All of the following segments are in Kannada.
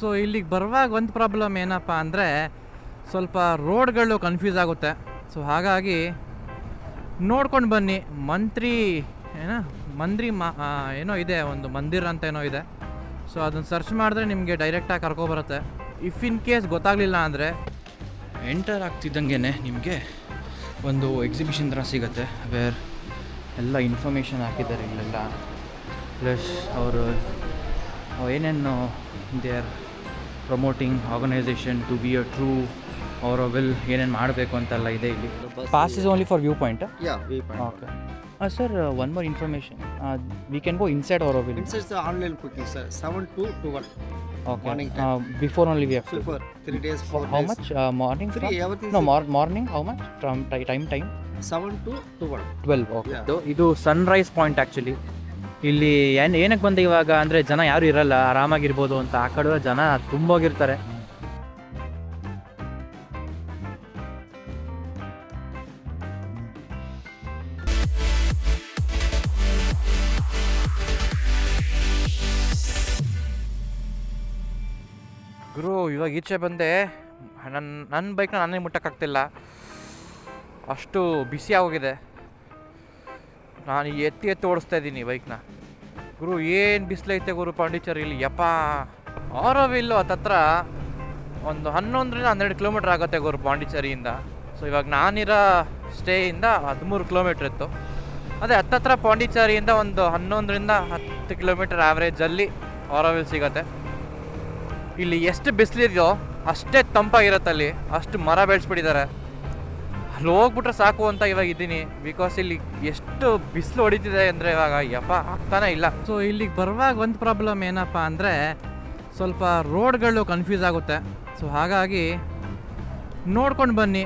ಸೊ ಇಲ್ಲಿಗೆ ಬರುವಾಗ ಒಂದು ಪ್ರಾಬ್ಲಮ್ ಏನಪ್ಪ ಅಂದರೆ ಸ್ವಲ್ಪ ರೋಡ್ಗಳು ಕನ್ಫ್ಯೂಸ್ ಆಗುತ್ತೆ. ಸೊ ಹಾಗಾಗಿ ನೋಡ್ಕೊಂಡು ಬನ್ನಿ. ಏನೋ ಇದೆ, ಒಂದು ಮಂದಿರ ಅಂತ ಏನೋ ಇದೆ. ಸೊ ಅದನ್ನು ಸರ್ಚ್ ಮಾಡಿದ್ರೆ ನಿಮಗೆ ಡೈರೆಕ್ಟಾಗಿ ಕರ್ಕೊಬರುತ್ತೆ. ಇಫ್ ಇನ್ ಕೇಸ್ ಗೊತ್ತಾಗಲಿಲ್ಲ ಅಂದರೆ ಎಂಟರ್ ಆಗ್ತಿದ್ದಂಗೆ ನಿಮಗೆ ಒಂದು ಎಕ್ಸಿಬಿಷನ್ ಥರ ಸಿಗುತ್ತೆ, ವೇರ್ ಎಲ್ಲ ಇನ್ಫಾರ್ಮೇಷನ್ ಹಾಕಿದ್ದಾರೆ ಇಲ್ಲೆಲ್ಲ. ಪ್ಲಸ್ ಅವರು ಏನೇನು they are promoting organisation to be a true ಅವರ ವಿಲ್ ಏನೇನು ಮಾಡಬೇಕು ಅಂತೆಲ್ಲ ಇದೆ ಇಲ್ಲಿ. Pass is only for view point. Okay sir, one more information. We can go inside our will. Inside the online booking, sir. 7 to 12. Okay. Morning time. Before only we have to. Before 3 days, 4 How days. much? Morning? Free, everything. No, morning. How much? From time? 7 to 12. 12. Okay. Yeah. ಇದು ಸನ್ರೈಸ್ ಪಾಯಿಂಟ್ ಆ್ಯಕ್ಚುಲಿ. ಇಲ್ಲಿ ಏನಕ್ಕೆ ಬಂದೆ ಇವಾಗ ಅಂದರೆ ಜನ ಯಾರು ಇರಲ್ಲ, ಆರಾಮಾಗಿರ್ಬೋದು ಅಂತ. ಆ ಕಡೆ ಜನ ತುಂಬೋಗಿರ್ತಾರೆ. ಗುರು, ಇವಾಗ ಈಚೆ ಬಂದೆ. ನನ್ನ ಬೈಕ್ನ ನಾನೇ ಮುಟ್ಟಕ್ಕಾಗ್ತಿಲ್ಲ, ಅಷ್ಟು ಬಿಸಿ ಆಗೋಗಿದೆ. ನಾನು ಎತ್ತಿ ಓಡಿಸ್ತಾ ಇದ್ದೀನಿ ಬೈಕ್ನ. ಗುರು, ಏನು ಬಿಸಿಲೈತೆ ಗುರು ಪಾಂಡಿಚೇರಿಯಲ್ಲಿ. ಯಪ್ಪ, ಆರೋವಿಲ್ಲು ಹತ್ತತ್ರ ಒಂದು 11-12 ಕಿಲೋಮೀಟ್ರ್ ಆಗುತ್ತೆ ಗುರು ಪಾಂಡಿಚೇರಿಯಿಂದ. ಸೊ ಇವಾಗ ನಾನಿರೋ ಸ್ಟೇಯಿಂದ 13 ಕಿಲೋಮೀಟ್ರ್ ಇತ್ತು. ಅದೇ ಹತ್ತತ್ರ ಪಾಂಡಿಚೇರಿಯಿಂದ ಒಂದು 11-10 ಕಿಲೋಮೀಟ್ರ್ ಆ್ಯಾವ್ರೇಜಲ್ಲಿ ಆರೋವಿಲ್ ಸಿಗುತ್ತೆ. ಇಲ್ಲಿ ಎಷ್ಟು ಬಿಸಿಲಿದೆಯೋ ಅಷ್ಟೇ ತಂಪಾಗಿರುತ್ತೆ. ಅಲ್ಲಿ ಅಷ್ಟು ಮರ ಬೆಳೆಸ್ಬಿಟ್ಟಿದ್ದಾರೆ. ಅಲ್ಲಿ ಹೋಗ್ಬಿಟ್ರೆ ಸಾಕು ಅಂತ ಇವಾಗ ಇದ್ದೀನಿ. ಬಿಕಾಸ್ ಇಲ್ಲಿ ಎಷ್ಟು ಬಿಸಿಲು ಹೊಡಿತಿದೆ ಅಂದರೆ ಇವಾಗ ಯಪ್ಪ ಆಗ್ತಾನೆ ಇಲ್ಲ. ಸೊ ಇಲ್ಲಿಗೆ ಬರುವಾಗ ಒಂದು ಪ್ರಾಬ್ಲಮ್ ಏನಪ್ಪ ಅಂದರೆ ಸ್ವಲ್ಪ ರೋಡ್ಗಳು ಕನ್ಫ್ಯೂಸ್ ಆಗುತ್ತೆ. ಸೊ ಹಾಗಾಗಿ ನೋಡ್ಕೊಂಡು ಬನ್ನಿ.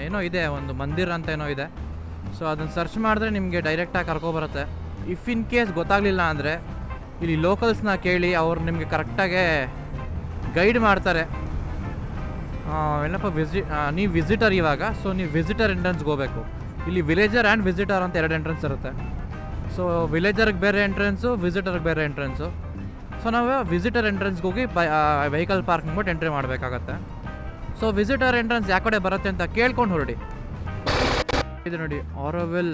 ಏನೋ ಇದೆ, ಒಂದು ಮಂದಿರ ಅಂತ ಏನೋ ಇದೆ. ಸೊ ಅದನ್ನು ಸರ್ಚ್ ಮಾಡಿದ್ರೆ ನಿಮಗೆ ಡೈರೆಕ್ಟಾಗಿ ಕರ್ಕೊಬರುತ್ತೆ. ಇಫ್ ಇನ್ ಕೇಸ್ ಗೊತ್ತಾಗಲಿಲ್ಲ ಅಂದರೆ ಇಲ್ಲಿ ಲೋಕಲ್ಸ್ನ ಕೇಳಿ, ಅವ್ರು ನಿಮಗೆ ಕರೆಕ್ಟಾಗೆ ಗೈಡ್ ಮಾಡ್ತಾರೆ. ನೀವು ವಿಸಿಟರ್ ಇವಾಗ. ಸೊ ನೀವು ವಿಸಿಟರ್ ಎಂಟ್ರೆನ್ಸ್ಗೆ ಹೋಗಬೇಕು. ಇಲ್ಲಿ ವಿಲೇಜರ್ ಆ್ಯಂಡ್ ವಿಸಿಟರ್ ಅಂತ 2 ಎಂಟ್ರೆನ್ಸ್ ಇರುತ್ತೆ. ಸೊ ವಿಲೇಜರ್ಗೆ ಬೇರೆ ಎಂಟ್ರೆನ್ಸು, ವಿಸಿಟರ್ಗೆ ಬೇರೆ ಎಂಟ್ರೆನ್ಸು. ಸೊ ನಾವು ವಿಸಿಟರ್ ಎಂಟ್ರೆನ್ಸ್ಗೆ ಹೋಗಿ ವೆಹಿಕಲ್ ಪಾರ್ಕಿಂಗ್ ಬಿಟ್ಟು ಎಂಟ್ರಿ ಮಾಡಬೇಕಾಗತ್ತೆ. ಸೊ ವಿಸಿಟರ್ ಎಂಟ್ರೆನ್ಸ್ ಯಾವ ಕಡೆ ಬರುತ್ತೆ ಅಂತ ಕೇಳ್ಕೊಂಡು ಹೊರಡಿ. ಇದು ನೋಡಿ, ಆರೋವಿಲ್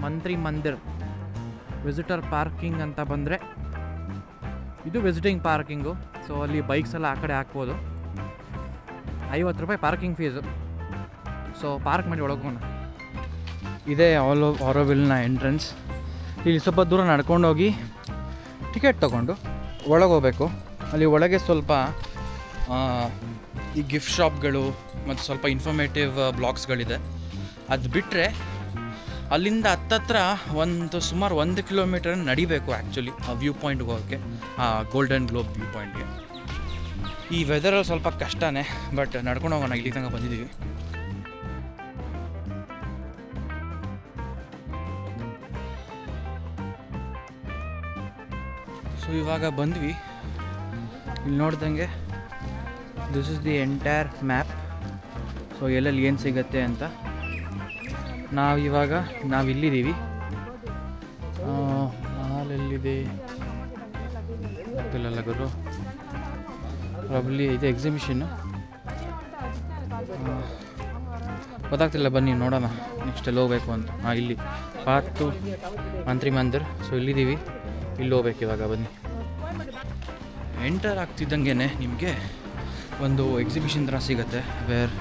ಮಂತ್ರಿ ಮಂದಿರ್ ವಿಸಿಟರ್ ಪಾರ್ಕಿಂಗ್ ಅಂತ ಬಂದರೆ ಇದು ವಿಸಿಟಿಂಗ್ ಪಾರ್ಕಿಂಗು. ಸೊ ಅಲ್ಲಿ ಬೈಕ್ಸ್ ಎಲ್ಲ ಆ ಕಡೆ ಹಾಕ್ಬೋದು. 50 ರೂಪಾಯಿ ಪಾರ್ಕಿಂಗ್ ಫೀಸು. ಸೊ ಪಾರ್ಕ್ ಮಾಡಿ ಒಳಗೋಣ. ಇದೇ ಆರೋವಿಲ್ನ ಎಂಟ್ರೆನ್ಸ್. ಇಲ್ಲಿ ಸ್ವಲ್ಪ ದೂರ ನಡ್ಕೊಂಡೋಗಿ ಟಿಕೆಟ್ ತೊಗೊಂಡು ಒಳಗೆ ಹೋಗಬೇಕು. ಅಲ್ಲಿ ಒಳಗೆ ಸ್ವಲ್ಪ ಈ ಗಿಫ್ಟ್ ಶಾಪ್ಗಳು ಮತ್ತು ಸ್ವಲ್ಪ ಇನ್ಫಾರ್ಮೇಟಿವ್ ಬ್ಲಾಗ್ಸ್ಗಳಿದೆ. ಅದು ಬಿಟ್ಟರೆ ಅಲ್ಲಿಂದ ಹತ್ತತ್ರ ಸುಮಾರು 1 ಕಿಲೋಮೀಟರ್ ನಡಿಬೇಕು ಆ್ಯಕ್ಚುಲಿ ಆ ವ್ಯೂ ಪಾಯಿಂಟ್ಗೆ ಹೋಗೋಕ್ಕೆ, ಆ ಗೋಲ್ಡನ್ ಗ್ಲೋಬ್ ವ್ಯೂ ಪಾಯಿಂಟ್ಗೆ. ಈ ವೆದರಲ್ಲಿ ಸ್ವಲ್ಪ ಕಷ್ಟನೇ, ಬಟ್ ನಡ್ಕೊಂಡು ಹೋಗೋಣ. ಇಲ್ಲಿ ತನಕ ಬಂದಿದ್ದೀವಿ. ಸೊ ಇವಾಗ ಬಂದ್ವಿ. ಇಲ್ಲಿ ನೋಡ್ದಂಗೆ this is the entire map. So ಎಲ್ಲೆಲ್ಲಿ ಏನು ಸಿಗುತ್ತೆ ಅಂತ. ನಾವಿಲ್ಲಿದ್ದೀವಿ. ನಾಲೆಲ್ಲಿದೆ ಗೊತ್ತಿಲ್ಲ ಗುರು. ಪ್ರಾಬ್ಲಿ ಇದೆ ಎಕ್ಸಿಬಿಷನ್ನು, ಗೊತ್ತಾಗ್ತಿಲ್ಲ. ಬನ್ನಿ ನೋಡೋಣ ನೆಕ್ಸ್ಟ್ ಎಲ್ಲಿ ಹೋಗ್ಬೇಕು ಅಂತ. ಇಲ್ಲಿ path to Mantri Mandir. So ಇಲ್ಲಿದ್ದೀವಿ, ಇಲ್ಲಿ ಹೋಗ್ಬೇಕು ಇವಾಗ. ಬನ್ನಿ. ಎಂಟರ್ ಆಗ್ತಿದ್ದಂಗೆ ನಿಮಗೆ ಒಂದು ಎಕ್ಸಿಬಿಷನ್ ಥರ ಸಿಗುತ್ತೆ, ವೇರ್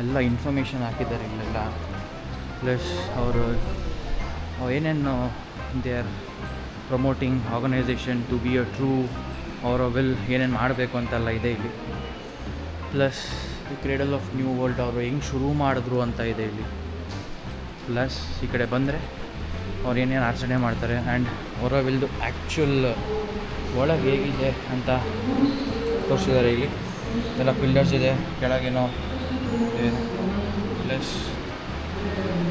ಎಲ್ಲ ಇನ್ಫಾರ್ಮೇಷನ್ ಹಾಕಿದ್ದಾರೆ ಇಲ್ಲೆಲ್ಲ. ಪ್ಲಸ್ ಅವರು ಏನೇನು they are promoting organisation to be a true ಅವರ ವಿಲ್ ಏನೇನು ಮಾಡಬೇಕು ಅಂತೆಲ್ಲ ಇದೆ ಇಲ್ಲಿ. Plus the cradle of new world ಅವರು ಹೆಂಗೆ ಶುರು ಮಾಡಿದ್ರು ಅಂತ ಇದೆ ಇಲ್ಲಿ. ಪ್ಲಸ್ ಈ ಕಡೆ ಬಂದರೆ ಅವ್ರು ಏನೇನು ಆಚರಣೆ ಮಾಡ್ತಾರೆ ಆ್ಯಂಡ್ ಅವರ ವಿಲ್ದು ಆ್ಯಕ್ಚುಲ್ ಒಳಗೆ ಹೇಗಿದೆ ಅಂತ ತೋರಿಸಿದ್ದಾರೆ ಇಲ್ಲಿ. ಎಲ್ಲ ಪಿಲ್ಲರ್ಸ್ ಇದೆ, ಕೆಳಗೇನೋ ಇದೆ. ಪ್ಲಸ್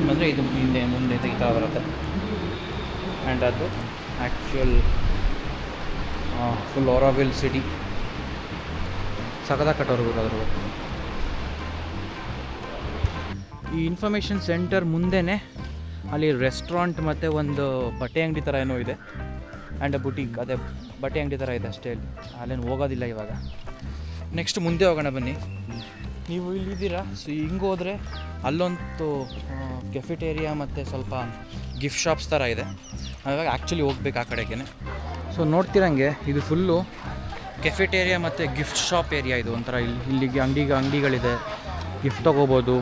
ಬಂದರೆ ಇದು ಮುಂದೆ ತೆಗಿತಾ ಬರುತ್ತೆ. ಆ್ಯಂಡ್ ಅದು ಆ್ಯಕ್ಚುಯಲ್ ಫುಲ್ ಆರೋವಿಲ್ ಸಿಟಿ. ಸಖತ್ತಾಗಿ ಕಟ್ಟೋರು ಅದ್ರ. ಈ ಇನ್ಫಾರ್ಮೇಷನ್ ಸೆಂಟರ್ ಮುಂದೆನೇ ಅಲ್ಲಿ ರೆಸ್ಟೋರೆಂಟ್ ಮತ್ತು ಒಂದು ಬಟ್ಟೆ ಅಂಗಡಿ ಥರ ಏನೋ ಇದೆ. ಆ್ಯಂಡ್ ಅ ಬುಟೀಕ್, ಅದೇ ಬಟ್ಟೆ ಅಂಗಡಿ ಥರ ಇದೆ ಅಷ್ಟೇ. ಅಲ್ಲೇನು ಹೋಗೋದಿಲ್ಲ ಇವಾಗ. ನೆಕ್ಸ್ಟ್ ಮುಂದೆ ಹೋಗೋಣ ಬನ್ನಿ. ನೀವು ಇಲ್ಲಿದ್ದೀರಾ, ಸೊ ಹಿಂಗೆ ಹೋದರೆ ಅಲ್ಲೊಂದು ಕೆಫಿಟೇರಿಯಾ ಮತ್ತು ಸ್ವಲ್ಪ ಗಿಫ್ಟ್ ಶಾಪ್ಸ್ ಥರ ಇದೆ. ಇವಾಗ ಆ್ಯಕ್ಚುಲಿ ಹೋಗ್ಬೇಕು ಆ ಕಡೆಗೆ. ಸೊ ನೋಡ್ತಿರಂಗೆ ಇದು ಫುಲ್ಲು ಕೆಫಿಟೇರಿಯಾ ಮತ್ತು ಗಿಫ್ಟ್ ಶಾಪ್ ಏರಿಯಾ. ಇದು ಒಂಥರ ಇಲ್ಲಿಗೆ ಅಂಗಡಿಗಳಿದೆ, ಗಿಫ್ಟ್ ತೊಗೋಬೋದು.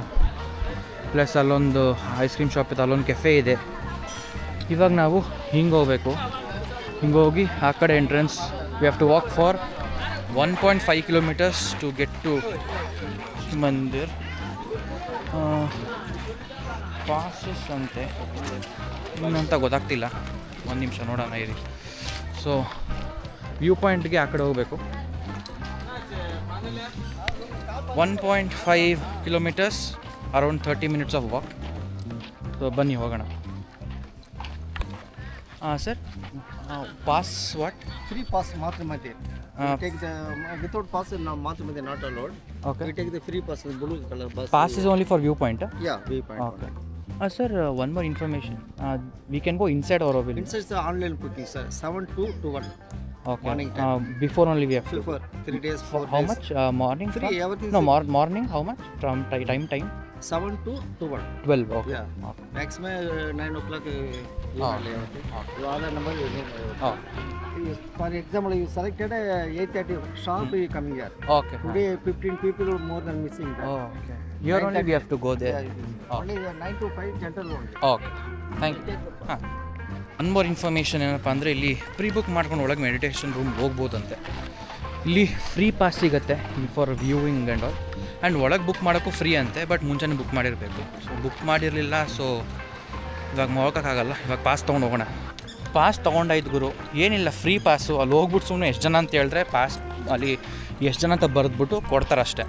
ಪ್ಲಸ್ ಅಲ್ಲೊಂದು ಐಸ್ ಕ್ರೀಮ್ ಶಾಪ್ ಇದೆ, ಅಲ್ಲೊಂದು ಕೆಫೆ ಇದೆ. ಇವಾಗ ನಾವು ಹಿಂಗೆ ಹೋಗಬೇಕು. ಹಿಂಗೆ ಹೋಗಿ ಆ ಕಡೆ entrance. We have to walk for 1.5 kilometers to get to mandir. Passes ಅಂತೆ ಇನ್ನಂತ ಗೊತ್ತಾಗ್ತಿಲ್ಲ, ಒಂದು ನಿಮಿಷ ನೋಡೋಣ ಇರಿ. ಸೊ ವ್ಯೂ ಪಾಯಿಂಟ್ಗೆ ಆ ಕಡೆ ಹೋಗಬೇಕು. 1.5 kilometers, around 30 minutes of walk. So ಬನ್ನಿ ಹೋಗೋಣ. Sir, pass what? Free pass ಮಾತ್ರ ಮಧ್ಯೆ. Take the without pass ಮಾತ್ರ ಮಧ್ಯೆ not allowed. Okay. We take the free pass, blue color bus. Pass is only for viewpoint? Yeah, viewpoint. Okay. Sir, one more information. We can go inside or will? Inside the online booking, sir. 7 to 1. Okay. Morning time. Before only we have to. For 3 days, 4 How days. much? Morning? Free, from? everything. No, morning. How much? From time? 7 to 1. 12. Okay. Yeah. Okay. Maximum 9 o'clock. Oh. Your other number. Oh. For example, you selected 8:30 sharp. You coming here. Okay. Today 15 people more than missing. Oh, okay. Here only we have to go there. Yeah, only 9 to 5 general only. Okay, thank you. ಹಾಂ, ಒನ್ ಮೋರ್ ಇನ್ಫಾರ್ಮೇಷನ್ ಏನಪ್ಪ ಅಂದರೆ, ಇಲ್ಲಿ ಪ್ರೀ ಬುಕ್ ಮಾಡ್ಕೊಂಡು ಒಳಗೆ ಮೆಡಿಟೇಷನ್ ರೂಮ್ ಹೋಗ್ಬೋದಂತೆ. ಇಲ್ಲಿ ಫ್ರೀ ಪಾಸ್ ಸಿಗುತ್ತೆ for viewing and all. And ಒಳಗೆ ಬುಕ್ ಮಾಡೋಕ್ಕೂ ಫ್ರೀ ಅಂತೆ, ಬಟ್ ಮುಂಚೆನೇ ಬುಕ್ ಮಾಡಿರಬೇಕು. ಸೊ ಬುಕ್ ಮಾಡಿರಲಿಲ್ಲ, ಸೊ ಇವಾಗ ಹೋಗೋಕ್ಕಾಗಲ್ಲ. ಇವಾಗ ಪಾಸ್ ತೊಗೊಂಡು ಹೋಗೋಣ. ಪಾಸ್ ತೊಗೊಂಡಾಯ್ತು ಗುರು, ಏನಿಲ್ಲ ಫ್ರೀ ಪಾಸು. ಅಲ್ಲಿ ಹೋಗ್ಬಿಟ್ಟು ಸುಮ್ಮನೆ ಎಷ್ಟು ಜನ ಅಂತ ಹೇಳಿದ್ರೆ ಪಾಸ್ ಅಲ್ಲಿ ಎಷ್ಟು ಜನ ಅಂತ ಬರೆದ್ಬಿಟ್ಟು ಕೊಡ್ತಾರೆ ಅಷ್ಟೇ.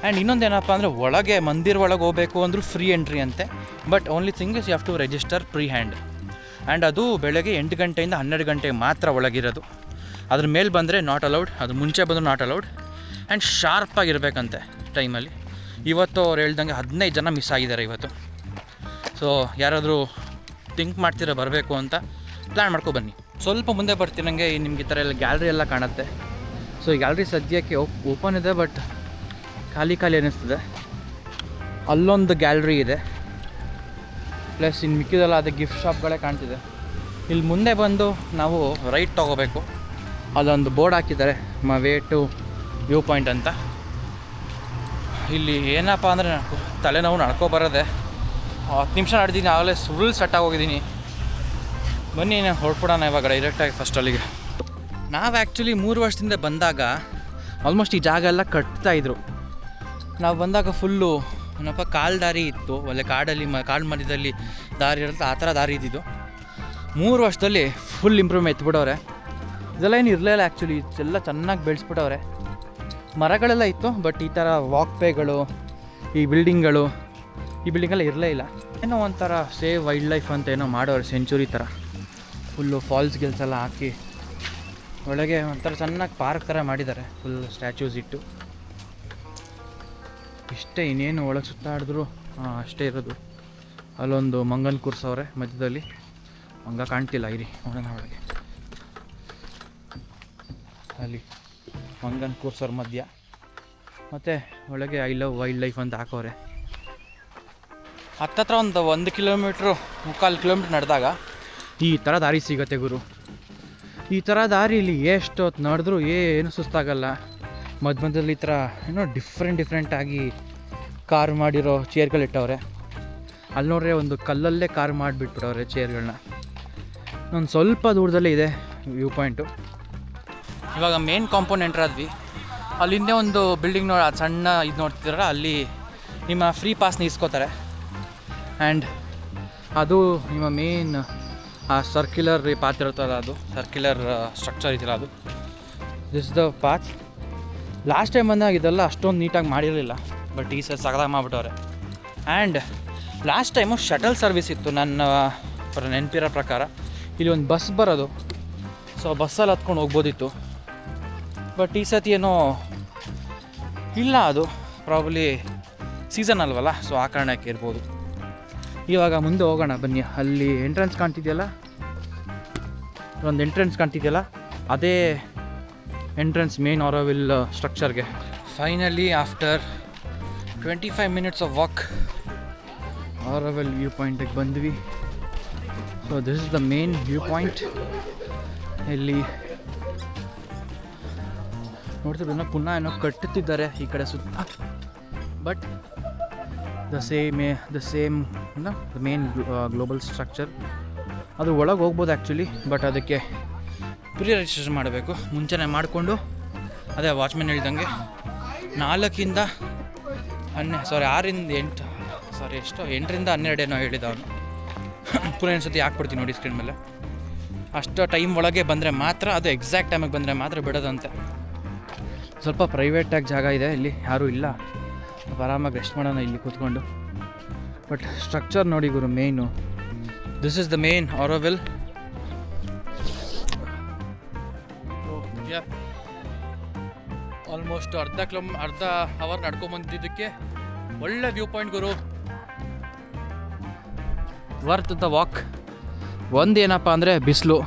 ಆ್ಯಂಡ್ ಇನ್ನೊಂದು ಏನಪ್ಪ ಅಂದರೆ, ಒಳಗೆ ಮಂದಿರ ಒಳಗೆ ಹೋಗಬೇಕು ಅಂದರೂ ಫ್ರೀ ಎಂಟ್ರಿ ಅಂತೆ. But only thing is you have to register pre hand. And ಅದು ಬೆಳಗ್ಗೆ 8 ಗಂಟೆಯಿಂದ 12 ಗಂಟೆಗೆ ಮಾತ್ರ ಒಳಗಿರೋದು. ಅದ್ರ ಮೇಲೆ ಬಂದರೆ ನಾಟ್ ಅಲೌಡ್, ಅದು ಮುಂಚೆ ಬಂದರೂ ನಾಟ್ ಅಲೌಡ್. ಆ್ಯಂಡ್ ಶಾರ್ಪಾಗಿರ್ಬೇಕಂತೆ ಟೈಮಲ್ಲಿ. ಇವತ್ತು ಅವ್ರು ಹೇಳ್ದಂಗೆ 15 ಜನ ಮಿಸ್ ಆಗಿದ್ದಾರೆ ಇವತ್ತು. ಸೊ ಯಾರಾದರೂ ಥಿಂಕ್ ಮಾಡ್ತೀರಾ ಬರಬೇಕು ಅಂತ ಪ್ಲ್ಯಾನ್ ಮಾಡ್ಕೊ ಬನ್ನಿ. ಸ್ವಲ್ಪ ಮುಂದೆ ಬರ್ತೀನಂಗೆ ನಿಮ್ಗೆ ಈ ಥರ ಎಲ್ಲ ಗ್ಯಾಲ್ರಿ ಎಲ್ಲ ಕಾಣುತ್ತೆ. ಸೊ ಈ ಗ್ಯಾಲ್ರಿ ಸದ್ಯಕ್ಕೆ ಓಪನ್ ಇದೆ, ಬಟ್ ಖಾಲಿ ಅನ್ನಿಸ್ತದೆ. ಅಲ್ಲೊಂದು ಗ್ಯಾಲ್ರಿ ಇದೆ, ಪ್ಲಸ್ ಇನ್ನು ಮಿಕ್ಕಿದೆಲ್ಲ ಅದೇ ಗಿಫ್ಟ್ ಶಾಪ್ಗಳೇ ಕಾಣ್ತಿದೆ. ಇಲ್ಲಿ ಮುಂದೆ ಬಂದು ನಾವು ರೈಟ್ ತೊಗೋಬೇಕು. ಅಲ್ಲೊಂದು ಬೋರ್ಡ್ ಹಾಕಿದ್ದಾರೆ, ವೇ ಟು ವ್ಯೂ ಪಾಯಿಂಟ್ ಅಂತ. ಇಲ್ಲಿ ಏನಪ್ಪ ಅಂದರೆ, ತಲೆನೋವು ನಡ್ಕೊಬರೋದೆ. 10 ನಿಮಿಷ ನಡೆದಿದ್ದೀನಿ, ಆಗಲೇ ಫುಲ್ ಸೆಟ್ ಆಗೋಗಿದ್ದೀನಿ. ಬನ್ನಿ ನಾನು ಹೊರಡ್ಬಿಡೋಣ ಇವಾಗ ಡೈರೆಕ್ಟಾಗಿ ಫಸ್ಟ್ ಅಲ್ಲಿಗೆ. ನಾವು ಆ್ಯಕ್ಚುಲಿ 3 ವರ್ಷದಿಂದ ಬಂದಾಗ ಆಲ್ಮೋಸ್ಟ್ ಈ ಜಾಗ ಎಲ್ಲ ಕಟ್ತಾಯಿದ್ರು. ನಾವು ಬಂದಾಗ ಫುಲ್ಲು ಏನಪ್ಪ ಕಾಲು ದಾರಿ ಇತ್ತು, ಒಳ್ಳೆ ಕಾಡಲ್ಲಿ ಕಾಡು ಮಧ್ಯದಲ್ಲಿ ದಾರಿ ಇರುತ್ತೆ, ಆ ಥರ ದಾರಿ ಇದ್ದಿದ್ದು. 3 ವರ್ಷದಲ್ಲಿ ಫುಲ್ ಇಂಪ್ರೂವ್ಮೆಂಟ್ ಎತ್ಬಿಟ್ಟವ್ರೆ. ಇದೆಲ್ಲ ಏನು ಇರಲಿಲ್ಲ ಆ್ಯಕ್ಚುಲಿ, ಎಲ್ಲ ಚೆನ್ನಾಗಿ ಬೆಳೆಸ್ಬಿಟ್ಟವ್ರೆ. ಮರಗಳೆಲ್ಲ ಇತ್ತು, ಬಟ್ ಈ ಥರ ವಾಕ್ ವೇಗಳು, ಈ ಬಿಲ್ಡಿಂಗೆಲ್ಲ ಇರಲೇ ಇಲ್ಲ. ಏನೋ ಒಂಥರ ಸೇವ್ ವೈಲ್ಡ್ ಲೈಫ್ ಅಂತ ಏನೋ ಮಾಡೋರು, ಸೆಂಚುರಿ ಥರ ಫುಲ್ಲು ಫಾಲ್ಸ್ ಎಲ್ಲ ಹಾಕಿ ಒಳಗೆ ಒಂಥರ ಚೆನ್ನಾಗಿ ಪಾರ್ಕ್ ಥರ ಮಾಡಿದ್ದಾರೆ, ಫುಲ್ ಸ್ಟ್ಯಾಚ್ಯೂಸ್ ಇಟ್ಟು. ಇಷ್ಟೇ, ಇನ್ನೇನು ಒಳಗೆ ಸುತ್ತಾಡಿದ್ರು ಅಷ್ಟೇ ಇರೋದು. ಅಲ್ಲೊಂದು ಮಂಗನ ಕೂರ್ಸವ್ರೆ ಮಧ್ಯದಲ್ಲಿ, ಮಂಗ ಕಾಣ್ತಿಲ್ಲ, ಇರಿ ನೋಡೋಣ ಒಳಗೆ. ಅಲ್ಲಿ ಮಂಗನ ಕೂರ್ಸೋರ ಮಧ್ಯ, ಮತ್ತು ಒಳಗೆ ಐ ಲವ್ ವೈಲ್ಡ್ ಲೈಫ್ ಅಂತ ಹಾಕೋರೆ. ಹತ್ತತ್ರ ಒಂದು 1 ಕಿಲೋಮೀಟ್ರು 3/4 ಕಿಲೋಮೀಟ್ರ್ ನಡೆದಾಗ ಈ ಥರ ದಾರಿ ಸಿಗುತ್ತೆ ಗುರು. ಈ ಥರ ದಾರಿಲಿ ಎಷ್ಟು ಹೊತ್ತು ನಡೆದ್ರೂ ಏನು ಸುಸ್ತಾಗಲ್ಲ. ಮಧ್ಯದಲ್ಲಿ ಈ ಥರ ಏನೋ ಡಿಫ್ರೆಂಟಾಗಿ ಕಾರ್ ಮಾಡಿರೋ ಚೇರ್ಗಳಿಟ್ಟವ್ರೆ. ಅಲ್ಲಿ ನೋಡ್ರೆ ಒಂದು ಕಲ್ಲಲ್ಲೇ ಕಾರ್ ಮಾಡಿಬಿಟ್ಬಿಟ್ಟವ್ರೆ ಚೇರ್ಗಳನ್ನ. ಒಂದು ಸ್ವಲ್ಪ ದೂರದಲ್ಲೇ ಇದೆ ವ್ಯೂ ಪಾಯಿಂಟು. ಇವಾಗ ಮೇನ್ ಕಾಂಪೌಂಡ್ ಎಂಟ್ರ್ ಆದ್ವಿ. ಅಲ್ಲಿಂದೇ ಒಂದು ಬಿಲ್ಡಿಂಗ್ ಸಣ್ಣ ಇದು ನೋಡ್ತಿದಾರ, ಅಲ್ಲಿ ನಿಮ್ಮ ಫ್ರೀ ಪಾಸ್ನ ಇಸ್ಕೋತಾರೆ. ಆ್ಯಂಡ್ ಅದು ನಿಮ್ಮ ಮೇನ್ ಆ ಸರ್ಕ್ಯುಲರ್ ಪಾತ್ ಇರುತ್ತಲ್ಲ, ಅದು ಸರ್ಕ್ಯುಲರ್ ಸ್ಟ್ರಕ್ಚರ್ ಇದೆಯಲ್ಲ, ಅದು this the path. Last time ಬಂದಾಗ ಇದೆಲ್ಲ ಅಷ್ಟೊಂದು ನೀಟಾಗಿ ಮಾಡಿರಲಿಲ್ಲ, ಬಟ್ ಈ ಸಲ ಸಗದಾಗಿ ಮಾಡಿಬಿಟ್ಟವ್ರೆ. And last time shuttle service ಇತ್ತು ನನ್ನ ನೆನಪಿರೋ ಪ್ರಕಾರ. ಇಲ್ಲಿ ಒಂದು ಬಸ್ ಬರೋದು, ಸೊ ಬಸ್ಸಲ್ಲಿ ಹತ್ಕೊಂಡು ಹೋಗ್ಬೋದಿತ್ತು. ಬಟ್ ಈ ಸತಿ ಏನೋ ಇಲ್ಲ, ಅದು ಪ್ರಾಬಲಿ ಸೀಸನ್ ಅಲ್ವಲ್ಲ, ಸೊ ಆ ಕಾರಣಕ್ಕೆ ಇರ್ಬೋದು. ಇವಾಗ ಮುಂದೆ ಹೋಗೋಣ ಬನ್ನಿ. ಅಲ್ಲಿ ಎಂಟ್ರೆನ್ಸ್ ಕಾಣ್ತಿದೆಯಲ್ಲ, ಒಂದು ಎಂಟ್ರೆನ್ಸ್ ಕಾಣ್ತಿದೆಯಲ್ಲ, ಅದೇ ಎಂಟ್ರೆನ್ಸ್ ಮೇನ್ ಆರೋವಿಲ್ ಸ್ಟ್ರಕ್ಚರ್ಗೆ. Finally after 25 minutes of walk Auroville view ಪಾಯಿಂಟಿಗೆ ಬಂದ್ವಿ. So this is the main view point. ಇಲ್ಲಿ ನೋಡ್ತಿದ್ರು ಪುನಃ ಏನೋ ಕಟ್ಟುತ್ತಿದ್ದಾರೆ ಈ ಕಡೆ ಸುತ್ತ. But the same the main global structure. ಅದು ಒಳಗೆ ಹೋಗ್ಬೋದು ಆ್ಯಕ್ಚುಲಿ, ಬಟ್ ಅದಕ್ಕೆ ಪ್ರೀ ರಿಜಿಸ್ಟ್ರೇಷನ್ ಮಾಡಬೇಕು. ಮುಂಚೆನೇ ಮಾಡಿಕೊಂಡು, ಅದೇ ವಾಚ್ಮೆನ್ ಹೇಳ್ದಂಗೆ 4ರಿಂದ 8ರಿಂದ 12 ಏನೋ ಹೇಳಿದ ಅವನು. ಪುನಃ ಒಂದು ಹಾಕ್ಬಿಡ್ತೀನಿ ನೋಡಿ ಸ್ಕ್ರೀನ್ ಮೇಲೆ. ಅಷ್ಟು ಟೈಮ್ ಒಳಗೆ ಬಂದರೆ ಮಾತ್ರ, ಅದು ಎಕ್ಸಾಕ್ಟ್ ಟೈಮಿಗೆ ಬಂದರೆ ಮಾತ್ರ ಬಿಡೋದಂತೆ. ಸ್ವಲ್ಪ ಪ್ರೈವೇಟಾಗಿ ಜಾಗ ಇದೆ, ಇಲ್ಲಿ ಯಾರೂ ಇಲ್ಲ, ಆರಾಮಾಗಿ ರೆಸ್ಟ್ ಮಾಡೋಣ ಇಲ್ಲಿ ಕೂತ್ಕೊಂಡು. ಬಟ್ ಸ್ಟ್ರಕ್ಚರ್ ನೋಡಿ ಗುರು, main this is the main Auroville. Almost ಅರ್ಧ ಅವರ್ ನಡ್ಕೊಂಬಂದಿದ್ದಕ್ಕೆ ಒಳ್ಳೆ ವ್ಯೂ ಪಾಯಿಂಟ್ ಗುರು, ವರ್ತ್ ದ ವಾಕ್. ಒಂದೇನಪ್ಪ ಅಂದರೆ ಬಿಸಿಲು,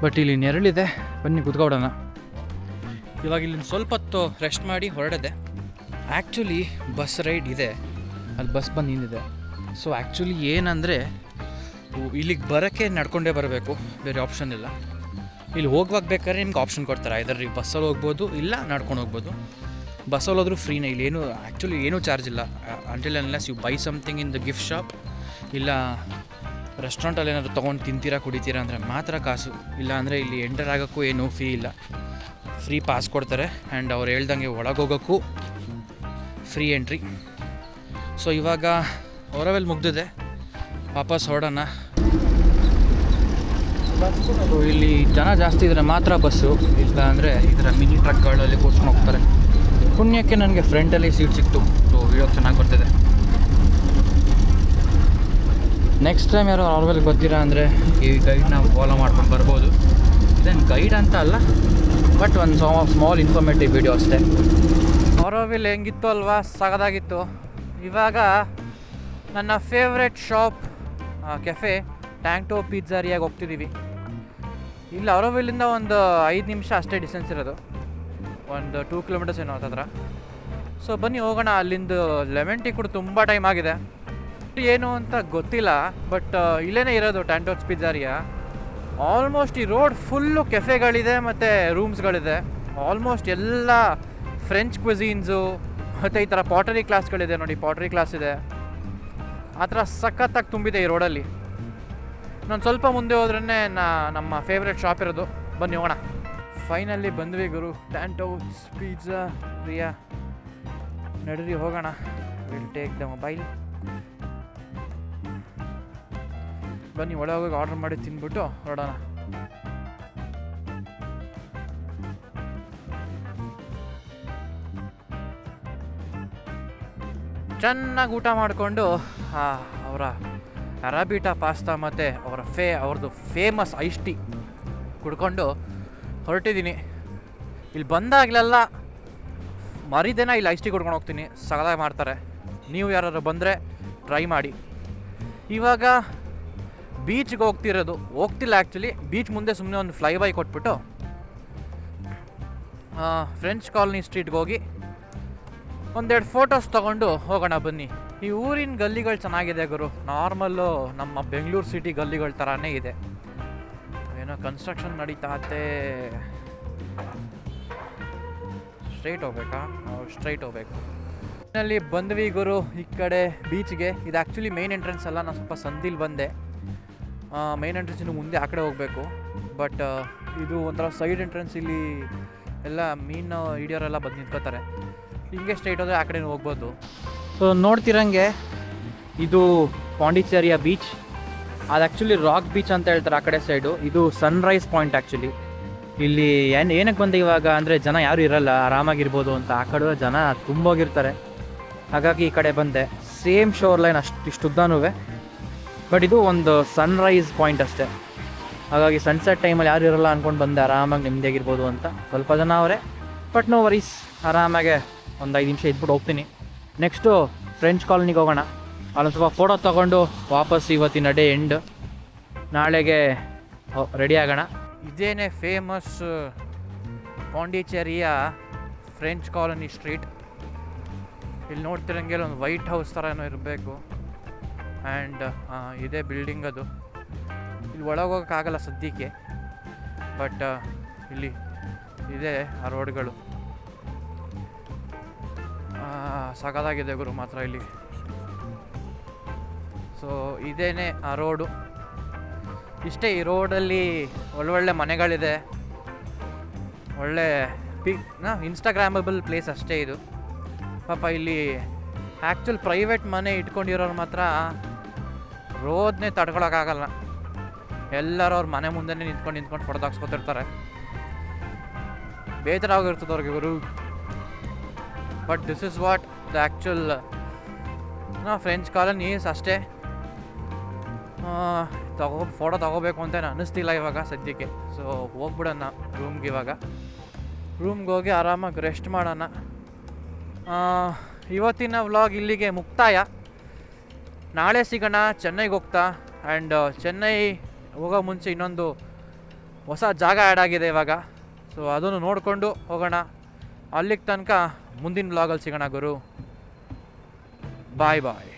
ಬಟ್ ಇಲ್ಲಿ ನೆರಳಿದೆ. ಬನ್ನಿ ಕೂತ್ಕೊಬಿಡೋಣ. ಇವಾಗ ಇಲ್ಲಿ ಸ್ವಲ್ಪ ಹೊತ್ತು ರೆಸ್ಟ್ ಮಾಡಿ ಹೊರಡಿದೆ. ಆ್ಯಕ್ಚುಲಿ ಬಸ್ ರೈಡ್ ಇದೆ, ಅಲ್ಲಿ ಬಸ್ ಬಂದು ನಿಂತಿದೆ. ಸೊ ಆ್ಯಕ್ಚುಲಿ ಏನಂದರೆ ಇಲ್ಲಿಗೆ ಬರೋಕ್ಕೆ ನಡ್ಕೊಂಡೇ ಬರಬೇಕು, ಬೇರೆ ಆಪ್ಷನ್ ಇಲ್ಲ. ಇಲ್ಲಿ ಹೋಗುವಾಗ ಬೇಕಾದ್ರೆ ನಿಮ್ಗೆ ಆಪ್ಷನ್ ಕೊಡ್ತಾರೆ, ಇದರ ನೀವು ಬಸ್ಸಲ್ಲಿ ಹೋಗ್ಬೋದು ಇಲ್ಲ ನಡ್ಕೊಂಡು ಹೋಗ್ಬೋದು. ಬಸ್ಸಲ್ಲಿ ಹೋದ್ರೂ ಫ್ರೀನೇ, ಇಲ್ಲಿ ಏನೂ ಚಾರ್ಜ್ ಇಲ್ಲ until unless you buy something in the gift shop, ಇಲ್ಲ ರೆಸ್ಟೋರೆಂಟಲ್ಲಿ ಏನಾದರೂ ತೊಗೊಂಡು ತಿಂತೀರಾ ಕುಡಿತೀರಾ ಅಂದರೆ ಮಾತ್ರ ಕಾಸು. ಇಲ್ಲ ಅಂದರೆ ಇಲ್ಲಿ ಎಂಟರ್ ಆಗೋಕ್ಕೂ ಏನೂ ಫೀ ಇಲ್ಲ, ಫ್ರೀ ಪಾಸ್ ಕೊಡ್ತಾರೆ. ಆ್ಯಂಡ್ ಅವ್ರು ಹೇಳ್ದಂಗೆ ಒಳಗೆ ಹೋಗೋಕ್ಕೂ ಫ್ರೀ ಎಂಟ್ರಿ. ಸೊ ಇವಾಗ ಆರೋವಿಲ್ ಮುಗ್ದಿದೆ, ವಾಪಸ್ ಹೊರಡೋಣ. ಸೊ ಇಲ್ಲಿ ಜನ ಜಾಸ್ತಿ ಇದ್ದರೆ ಮಾತ್ರ ಬಸ್ಸು, ಇಲ್ಲ ಅಂದರೆ ಇದರ ಮಿನಿ ಟ್ರಕ್ಗಳಲ್ಲಿ ಕೂರ್ಸ್ಕೊಂಡು ಹೋಗ್ತಾರೆ. ಪುಣ್ಯಕ್ಕೆ ನನಗೆ ಫ್ರಂಟಲ್ಲಿ ಸೀಟ್ ಸಿಕ್ತು, ಸೊ ವಿಡಿಯೋ ಚೆನ್ನಾಗಿ ಬರ್ತಿದೆ. ನೆಕ್ಸ್ಟ್ ಟೈಮ್ ಯಾರು ಆರೋವಿಲ್ಗೆ ಬರ್ತೀರಾ ಅಂದರೆ ಈ ಗೈಡ್ನ ಫಾಲೋ ಮಾಡ್ಕೊಂಡು ಬರ್ಬೋದು. ಇದೇನು ಗೈಡ್ ಅಂತ ಅಲ್ಲ, ಬಟ್ ಒಂದು ಸ್ಮಾಲ್ ಇನ್ಫಾರ್ಮೇಟಿವ್ ವಿಡಿಯೋ ಅಷ್ಟೇ. ಆರೋವಿಲ್ ಹೆಂಗಿತ್ತು ಅಲ್ವಾ, ಸಗದಾಗಿತ್ತು. ಇವಾಗ ನನ್ನ ಫೇವ್ರೆಟ್ ಶಾಪ್ ಕೆಫೆ ಟ್ಯಾಂಕ್ಟೋ ಪಿಜ್ಜಾರಿಯಾಗಿ ಹೋಗ್ತಿದ್ದೀವಿ. ಇಲ್ಲಿ ಆರೋವಿಲ್ಲಿಂದ ಒಂದು 5 ನಿಮಿಷ ಅಷ್ಟೇ ಡಿಸ್ಟೆನ್ಸ್ ಇರೋದು, ಒಂದು 2 ಕಿಲೋಮೀಟರ್ಸ್ ಏನೋ ಹತ್ರ. ಸೊ ಬನ್ನಿ ಹೋಗೋಣ. ಅಲ್ಲಿಂದ ಲೆಮನ್ ಟೀ ಕೂಡ ತುಂಬ ಟೈಮ್ ಆಗಿದೆ, ಏನು ಅಂತ ಗೊತ್ತಿಲ್ಲ. ಬಟ್ ಇಲ್ಲೇ ಇರೋದು ಟ್ಯಾಂಕ್ಟೋಸ್ ಪಿಜ್ಜಾರಿಯಾ. ಆಲ್ಮೋಸ್ಟ್ ಈ ರೋಡ್ ಫುಲ್ಲು ಕೆಫೆಗಳಿದೆ ಮತ್ತು ರೂಮ್ಸ್ಗಳಿದೆ. ಆಲ್ಮೋಸ್ಟ್ ಎಲ್ಲ ಫ್ರೆಂಚ್ ಕ್ವಿಝೀನ್ಸು ಮತ್ತು ಈ ಥರ ಪಾಟರಿ ಕ್ಲಾಸ್ಗಳಿದೆ ನೋಡಿ, ಪಾಟರಿ ಕ್ಲಾಸ್ ಇದೆ. ಆ ಥರ ಸಖತ್ತಾಗಿ ತುಂಬಿದೆ ಈ ರೋಡಲ್ಲಿ. ನಾನು ಸ್ವಲ್ಪ ಮುಂದೆ ಹೋದ್ರೇ ನಮ್ಮ ಫೇವ್ರೆಟ್ ಶಾಪ್ ಇರೋದು. ಬನ್ನಿ ಹೋಗೋಣ. ಫೈನಲಿ ಬಂದ್ವಿ ಗುರು, ಟ್ಯಾಂಕ್ಟೋಸ್ ಪಿಜ್ಜಾರಿಯಾ. ನಡ್ರಿ ಹೋಗೋಣ. Will take the mobile. ಬನ್ನಿ ಒಳಗೆ ಹೋಗಿ ಆರ್ಡ್ರ್ ಮಾಡಿ ತಿಂದ್ಬಿಟ್ಟು ಹೊರಡೋಣ. ಚೆನ್ನಾಗಿ ಊಟ ಮಾಡಿಕೊಂಡು ಅವರ ಅರಾಬಿಟಾ ಪಾಸ್ತಾ ಮತ್ತು ಅವ್ರದ್ದು ಫೇಮಸ್ ಐಸ್ ಟೀ ಕುಡ್ಕೊಂಡು ಹೊರಟಿದ್ದೀನಿ. ಇಲ್ಲಿ ಬಂದಾಗಲೆಲ್ಲ ಮರಿದೇನ ಇಲ್ಲಿ ಐಸ್ ಟೀ ಕುಡ್ಕೊಂಡು ಹೋಗ್ತೀನಿ, ಸಗದಾಗಿ ಮಾಡ್ತಾರೆ. ನೀವು ಯಾರಾದ್ರು ಬಂದರೆ ಟ್ರೈ ಮಾಡಿ. ಇವಾಗ ಬೀಚ್ಗೆ ಹೋಗ್ತಿಲ್ಲ ಆ್ಯಕ್ಚುಲಿ. ಬೀಚ್ ಮುಂದೆ ಸುಮ್ಮನೆ ಒಂದು ಫ್ಲೈ ಬೈ ಕೊಟ್ಬಿಟ್ಟು ಫ್ರೆಂಚ್ ಕಾಲನಿ ಸ್ಟ್ರೀಟ್ಗೆ ಹೋಗಿ ಒಂದೆರಡು ಫೋಟೋಸ್ ತೊಗೊಂಡು ಹೋಗೋಣ ಬನ್ನಿ. ಈ ಊರಿನ ಗಲ್ಲಿಗಳು ಚೆನ್ನಾಗಿದೆ ಗುರು, ನಾರ್ಮಲ್ಲು ನಮ್ಮ ಬೆಂಗಳೂರು ಸಿಟಿ ಗಲ್ಲಿಗಳ ಥರನೇ ಇದೆ. ಏನೋ ಕನ್ಸ್ಟ್ರಕ್ಷನ್ ನಡೀತಾತೆ. ಸ್ಟ್ರೈಟ್ ಹೋಗ್ಬೇಕಾ? ಸ್ಟ್ರೈಟ್ ಹೋಗ್ಬೇಕು. ಇಲ್ಲಿ ಬಂದ್ವಿ ಗುರು ಈ ಕಡೆ ಬೀಚ್ಗೆ. ಇದು ಆ್ಯಕ್ಚುಲಿ ಮೇನ್ ಎಂಟ್ರೆನ್ಸ್ ಅಲ್ಲ, ನಾನು ಸ್ವಲ್ಪ ಸಂದಿಲ್ ಬಂದೆ. ಮೇನ್ ಎಂಟ್ರೆನ್ಸ್ ಇನ್ನು ಮುಂದೆ ಆ ಕಡೆ ಹೋಗಬೇಕು. ಬಟ್ ಇದು ಒಂಥರ ಸೈಡ್ ಎಂಟ್ರೆನ್ಸ್. ಇಲ್ಲಿ ಎಲ್ಲ ಮೀನು ಹಿಡಿಯೋರೆಲ್ಲ ಬಂದು ನಿಂತ್ಕೋತಾರೆ. ಹಿಂಗೆ ಸ್ಟ್ರೈಟ್ ಹೋದರೆ ಆ ಕಡೆ ಹೋಗ್ಬೋದು. ಸೊ ನೋಡ್ತಿರಂಗೆ ಇದು ಪಾಂಡಿಚೇರಿಯ ಬೀಚ್. ಅದು ಆ್ಯಕ್ಚುಲಿ ರಾಕ್ ಬೀಚ್ ಅಂತ ಹೇಳ್ತಾರೆ ಆ ಕಡೆ ಸೈಡು. ಇದು ಸನ್ರೈಸ್ ಪಾಯಿಂಟ್ ಆ್ಯಕ್ಚುಲಿ. ಇಲ್ಲಿ ಏನಕ್ಕೆ ಬಂದೆ ಇವಾಗ ಅಂದರೆ ಜನ ಯಾರೂ ಇರಲ್ಲ, ಆರಾಮಾಗಿರ್ಬೋದು ಅಂತ. ಆ ಕಡೆ ಜನ ತುಂಬೋಗಿರ್ತಾರೆ, ಹಾಗಾಗಿ ಈ ಕಡೆ ಬಂದೆ. ಸೇಮ್ ಶೋರ್ ಲೈನ್ ಇಷ್ಟುದ್ದಾನೂ. ಬಟ್ ಇದು ಒಂದು ಸನ್ರೈಸ್ ಪಾಯಿಂಟ್ ಅಷ್ಟೇ, ಹಾಗಾಗಿ ಸನ್ಸೆಟ್ ಟೈಮಲ್ಲಿ ಯಾರು ಇರಲ್ಲ ಅಂದ್ಕೊಂಡು ಬಂದೆ. ಆರಾಮಾಗಿ ನೆಮ್ಮದಿಯಾಗಿರ್ಬೋದು ಅಂತ. ಸ್ವಲ್ಪ ಜನ ಅವರೇ, ಬಟ್ ನೋ ವರೀಸ್. ಆರಾಮಾಗೆ ಒಂದು 5 ನಿಮಿಷ ಇದ್ಬಿಟ್ಟು ಹೋಗ್ತೀನಿ. ನೆಕ್ಸ್ಟು ಫ್ರೆಂಚ್ ಕಾಲನಿಗೆ ಹೋಗೋಣ. ಅಲ್ಲೊಂದು ಸ್ವಲ್ಪ ಫೋಟೋ ತೊಗೊಂಡು ವಾಪಸ್ ಇವತ್ತಿನ ಡೇ ಎಂಡ್. ನಾಳೆಗೆ ರೆಡಿ ಆಗೋಣ. ಇದೇನೇ ಫೇಮಸ್ ಪಾಂಡಿಚೇರಿಯ ಫ್ರೆಂಚ್ ಕಾಲೋನಿ ಸ್ಟ್ರೀಟ್. ಇಲ್ಲಿ ನೋಡ್ತಿರಂಗೆ ಒಂದು ವೈಟ್ ಹೌಸ್ ಥರ ಏನೋ ಇರಬೇಕು. ಆ್ಯಂಡ್ ಇದೇ ಬಿಲ್ಡಿಂಗ್ ಅದು. ಇಲ್ಲಿ ಒಳಗೋಗೋಕ್ಕಾಗಲ್ಲ ಸದ್ಯಕ್ಕೆ, ಬಟ್ ಇಲ್ಲಿ ಇದೆ ಆ ರೋಡ್ಗಳು. ಸಖತ್ತಾಗಿದೆ ಗುರು ಮಾತ್ರ ಇಲ್ಲಿ. ಸೊ ಇದೇನೆ ಆ ರೋಡು. ಇಷ್ಟೇ, ಈ ರೋಡಲ್ಲಿ ಒಳ್ಳೊಳ್ಳೆ ಮನೆಗಳಿದೆ, ಒಳ್ಳೆ ಇನ್ಸ್ಟಾಗ್ರಾಮಬಲ್ ಪ್ಲೇಸ್ ಅಷ್ಟೇ ಇದು. ಪಾಪ ಇಲ್ಲಿ ಆ್ಯಕ್ಚುಲ್ ಪ್ರೈವೇಟ್ ಮನೆ ಇಟ್ಕೊಂಡಿರೋರು ಮಾತ್ರ ರೋದನ್ನೇ ತಡ್ಕೊಳಕ್ಕಾಗಲ್ಲ. ಎಲ್ಲರೂ ಅವ್ರ ಮನೆ ಮುಂದೆನೇ ನಿಂತ್ಕೊಂಡು ಫೋಟೋ ಹಾಕ್ಸ್ಕೊತಿರ್ತಾರೆ. ಬೇಜಾರ ಆಗಿರ್ತದೆ ಅವ್ರಿಗೆ ಇವರು. But this is what the actual French colonies ಅಷ್ಟೇ. ಫೋಟೋ ತಗೋಬೇಕು ಅಂತ ಅನ್ನಿಸ್ತಿಲ್ಲ ಇವಾಗ ಸದ್ಯಕ್ಕೆ. ಸೊ ಹೋಗ್ಬಿಡೋಣ ರೂಮ್ಗೆ. ಇವಾಗ ರೂಮ್ಗೆ ಹೋಗಿ ಆರಾಮಾಗಿ ರೆಸ್ಟ್ ಮಾಡೋಣ. ಇವತ್ತಿನ ವ್ಲಾಗ್ ಇಲ್ಲಿಗೆ ಮುಕ್ತಾಯ. ನಾಳೆ ಸಿಗೋಣ ಚೆನ್ನೈಗೆ ಹೋಗ್ತಾ. ಆ್ಯಂಡ್ ಚೆನ್ನೈ ಹೋಗೋ ಮುಂಚೆ ಇನ್ನೊಂದು ಹೊಸ ಜಾಗ ಆ್ಯಡ್ ಆಗಿದೆ ಇವಾಗ. ಸೊ ಅದನ್ನು ನೋಡಿಕೊಂಡು ಹೋಗೋಣ. ಅಲ್ಲಿಗೆ ತನಕ ಮುಂದಿನ ವ್ಲಾಗಲ್ಲಿ ಸಿಗೋಣ ಗುರು. ಬಾಯ್ ಬಾಯ್.